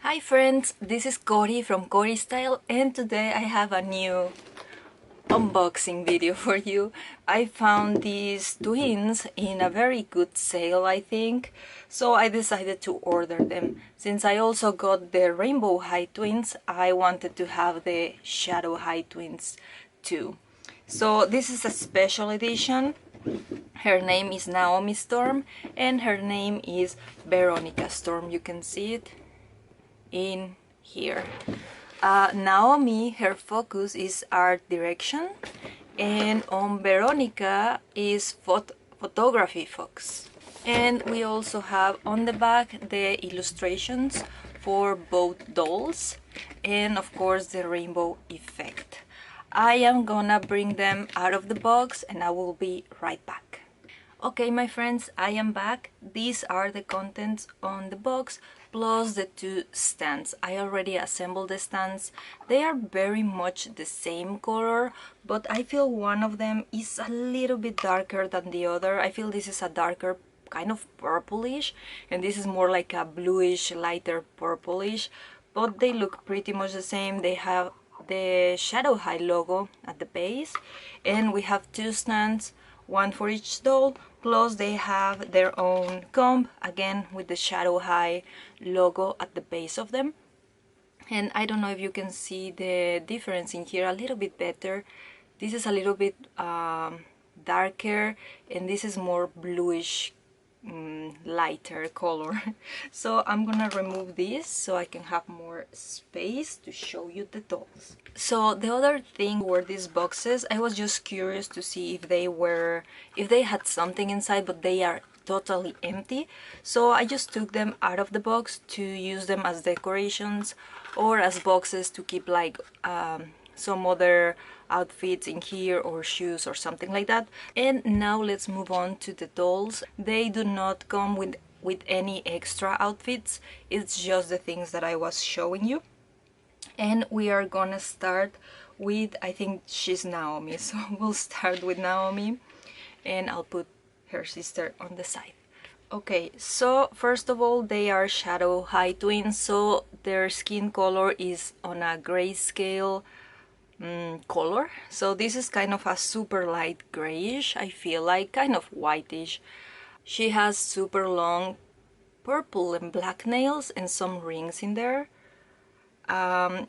Hi friends, this is Cory from Cory Style, and today I have a new unboxing video for you. I found these twins in a very good sale, I think, so I decided to order them. Since I also got the rainbow high twins, I wanted to have the shadow high twins too. So this is a special edition. Her name is Naomi Storm and her name is Veronica Storm. You can see it in here. Naomi, her focus is art direction, and on Veronica is photography focus. And we also have on the back the illustrations for both dolls and of course the rainbow effect. I am gonna bring them out of the box and I will be right back. Okay, my friends, I am back. These are the contents on the box plus the two stands. I already assembled the stands. They are very much the same color, but I feel one of them is a little bit darker than the other. I feel this is a darker kind of purplish and this is more like a bluish, lighter purplish, but they look pretty much the same. They have the Shadow High logo at the base, and we have two stands, one for each doll, plus they have their own comb, again with the Shadow High logo at the base of them. And I don't know if you can see the difference in here a little bit better. This is a little bit darker and this is more bluish, lighter color. So I'm gonna remove this so I can have more space to show you the dolls. So the other thing were these boxes. I was just curious to see if they had something inside, but they are totally empty. So I just took them out of the box to use them as decorations or as boxes to keep like some other outfits in here or shoes or something like that. And now let's move on to the dolls. They do not come with any extra outfits. It's just the things that I was showing you. And we are gonna start with, I think she's Naomi, so we'll start with Naomi and I'll put her sister on the side. Okay, so first of all, they are Shadow High twins, so their skin color is on a grayscale color. So this is kind of a super light grayish, I feel like, kind of whitish. She has super long purple and black nails and some rings in there.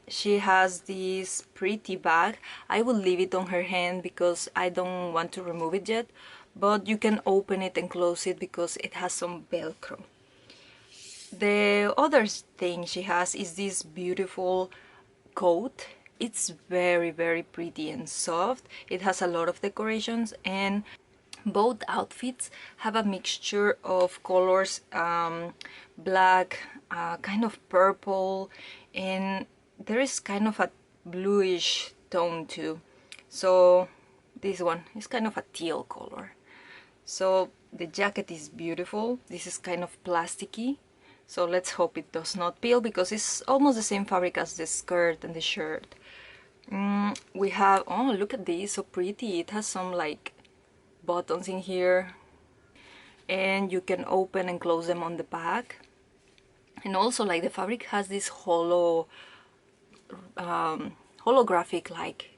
She has this pretty bag. I will leave it on her hand because I don't want to remove it yet, but you can open it and close it because it has some velcro. The other thing she has is this beautiful coat. It's very pretty and soft. It has a lot of decorations and both outfits have a mixture of colors, black, kind of purple, and there is kind of a bluish tone too. So this one is kind of a teal color. So the jacket is beautiful. This is kind of plasticky, so let's hope it does not peel because it's almost the same fabric as the skirt and the shirt. We have, oh, look at this, so pretty. It has some like buttons in here and you can open and close them on the back. And also like the fabric has this holographic like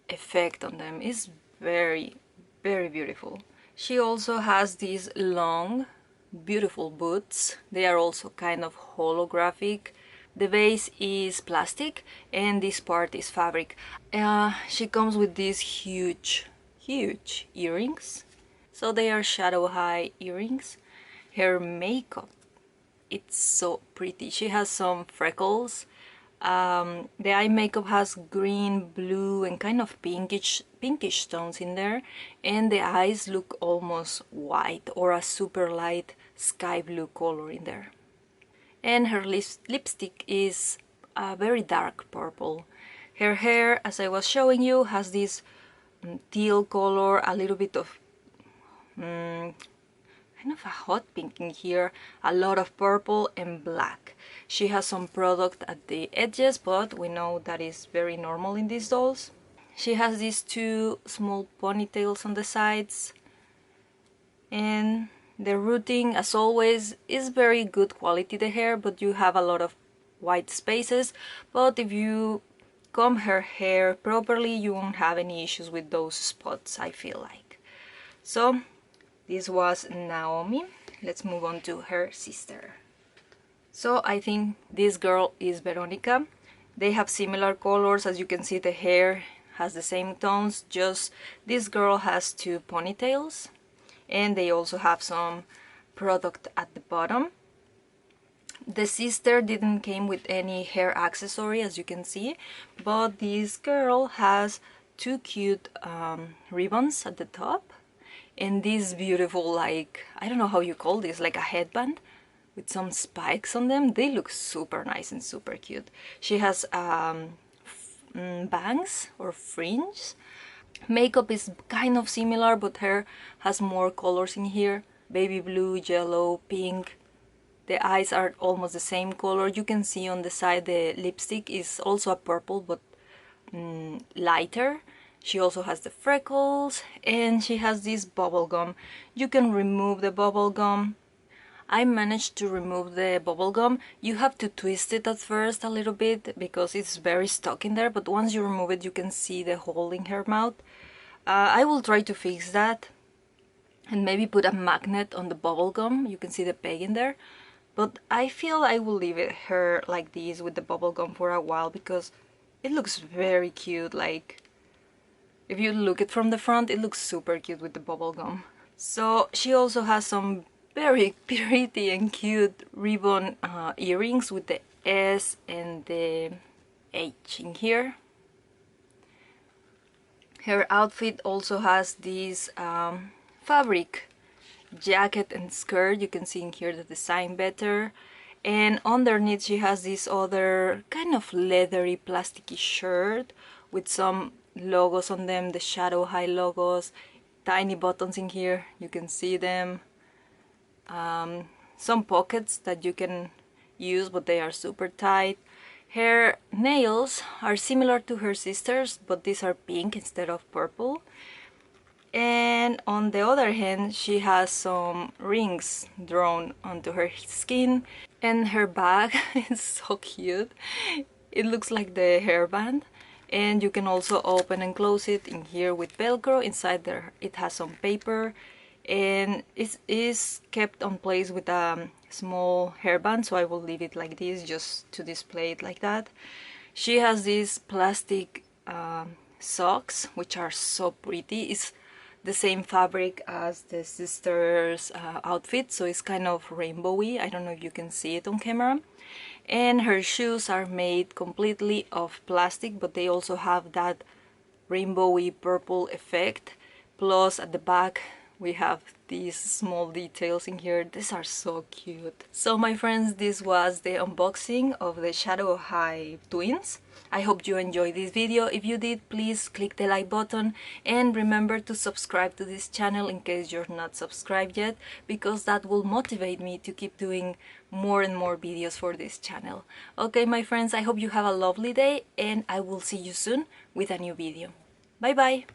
effect on them. It's very beautiful. She also has these long beautiful boots. They are also kind of holographic. The base is plastic and this part is fabric. She comes with these huge earrings. So they are Shadow High earrings. Her makeup, it's so pretty. She has some freckles. The eye makeup has green, blue and kind of pinkish tones in there, and the eyes look almost white or a super light sky blue color in there. And her lipstick is a very dark purple. Her hair, as I was showing you, has this teal color, a little bit of kind of a hot pink in here, a lot of purple and black. She has some product at the edges, but we know that is very normal in these dolls. She has these two small ponytails on the sides, and the rooting, as always, is very good quality, the hair, but you have a lot of white spaces, but if you comb her hair properly you won't have any issues with those spots, I feel like. So this was Naomi. Let's move on to her sister. So I think this girl is Veronica. They have similar colors. As you can see, the hair has the same tones, just this girl has 2 ponytails, and they also have some product at the bottom. The sister didn't came with any hair accessory, as you can see, but this girl has 2 cute ribbons at the top, and this beautiful, like, I don't know how you call this, like a headband with some spikes on them. They look super nice and super cute. She has bangs or fringe. Makeup is kind of similar, but her has more colors in here. Baby blue, yellow, pink. The eyes are almost the same color. You can see on the side the lipstick is also a purple, but lighter. She also has the freckles, and she has this bubble gum. You can remove the bubble gum. I managed to remove the bubble gum. You have to twist it at first a little bit because it's very stuck in there, but once you remove it you can see the hole in her mouth. I will try to fix that and maybe put a magnet on the bubble gum. You can see the peg in there, but I feel I will leave her like this with the bubble gum for a while because it looks very cute. Like, if you look it from the front, it looks super cute with the bubble gum. So she also has some very pretty and cute ribbon earrings with the S and the H in here. Her outfit also has this fabric jacket and skirt. You can see in here the design better, and underneath she has this other kind of leathery plasticky shirt with some logos on them, the shadow high logos, tiny buttons in here, you can see them. Some pockets that you can use, but they are super tight. Her nails are similar to her sister's, but these are pink instead of purple. And on the other hand, she has some rings drawn onto her skin, and her bag is so cute. It looks like the hairband, and you can also open and close it in here with Velcro. Inside there it has some paper, and it is kept on place with a small hairband, so I will leave it like this just to display it like that. She has these plastic socks, which are so pretty. It's the same fabric as the sister's outfit, so it's kind of rainbowy. I don't know if you can see it on camera. And her shoes are made completely of plastic, but they also have that rainbowy purple effect. Plus at the back we have these small details in here. These are so cute. So my friends, this was the unboxing of the Shadow High twins. I hope you enjoyed this video. If you did, please click the like button and remember to subscribe to this channel in case you're not subscribed yet, because that will motivate me to keep doing more and more videos for this channel. Okay my friends, I hope you have a lovely day, and I will see you soon with a new video. Bye bye!